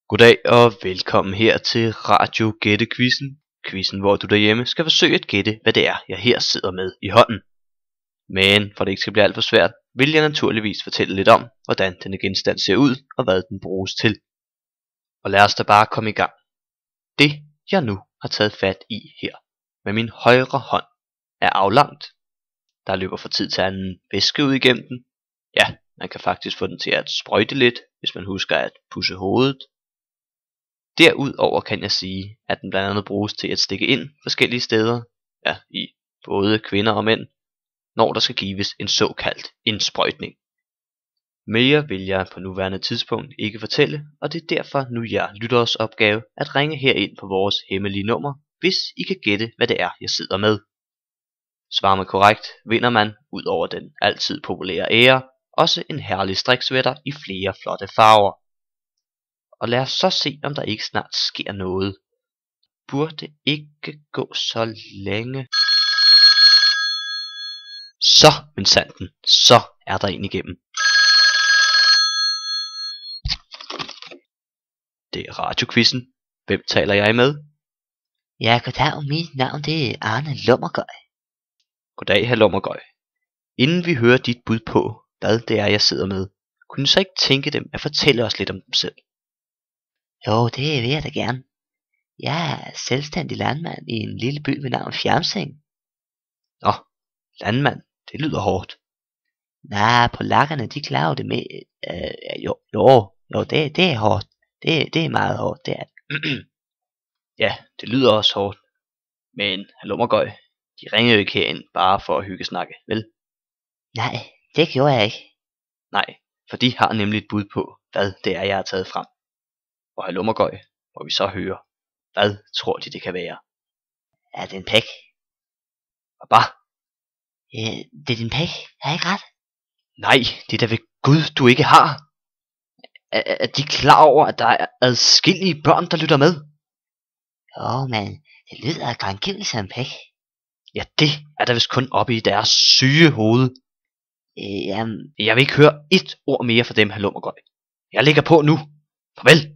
Goddag og velkommen her til Radio Gætte-quizzen. Quizzen, hvor du derhjemme skal forsøge at gætte, hvad det er, jeg her sidder med i hånden. Men for det ikke skal blive alt for svært, vil jeg naturligvis fortælle lidt om, hvordan denne genstand ser ud og hvad den bruges til. Og lad os da bare komme i gang. Det, jeg nu har taget fat i her med min højre hånd, er aflangt. Der løber fra tid til anden væske ud igennem den. Ja, man kan faktisk få den til at sprøjte lidt, hvis man husker at pudse hovedet. Derudover kan jeg sige, at den blandt andet bruges til at stikke ind forskellige steder, ja, i både kvinder og mænd, når der skal gives en såkaldt indsprøjtning. Mere vil jeg på nuværende tidspunkt ikke fortælle, og det er derfor nu jer lytteres opgave at ringe herind på vores hemmelige nummer, hvis I kan gætte, hvad det er, jeg sidder med. Svarer man korrekt, vinder man, ud over den altid populære ære, også en herlig striksvætter i flere flotte farver. Og lad os så se, om der ikke snart sker noget. Burde ikke gå så længe. Så, min sanden, så er der en igennem. Det er radioquizzen. Hvem taler jeg med? Ja, goddag. Mit navn det er Arne Lummergøj. Goddag, hr. Lummergøj. Inden vi hører dit bud på, hvad det er, jeg sidder med, kunne du så ikke tænke dem at fortælle os lidt om dem selv? Jo, det vil jeg da gerne. Jeg er selvstændig landmand i en lille by ved navn Fjamsing. Nå, landmand, det lyder hårdt. Nej, polakkerne de klarer det med. Jo, det er hårdt. Det er meget hårdt, det er det. Ja, det lyder også hårdt. Men, hr. Lummergøj, de ringer jo ikke herind bare for at hyggesnakke, vel? Nej, det gjorde jeg ikke. Nej, for de har nemlig et bud på, hvad det er, jeg har taget frem. Og hr. Lummergøj, må vi så høre, hvad tror de det kan være? Er det en pæk? Og bare? Det er din pæk, har jeg ikke ret? Nej, det er da ved Gud, du ikke har. Er de klar over, at der er adskillige børn, der lytter med? Jo, men det lyder grangiveligt som en pæk. Ja, det er der vist kun oppe i deres syge hoved. Jamen, Jeg vil ikke høre et ord mere fra dem, hr. Lummergøj. Jeg lægger på nu. Farvel.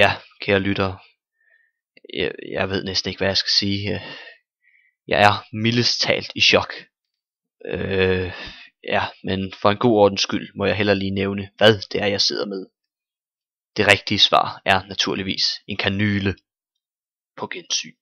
Ja, kære lyttere. Jeg ved næsten ikke, hvad jeg skal sige. Jeg er mildest talt i chok. Ja, men for en god ordens skyld må jeg heller lige nævne, hvad det er, jeg sidder med. Det rigtige svar er naturligvis en kanyle. På gensyn.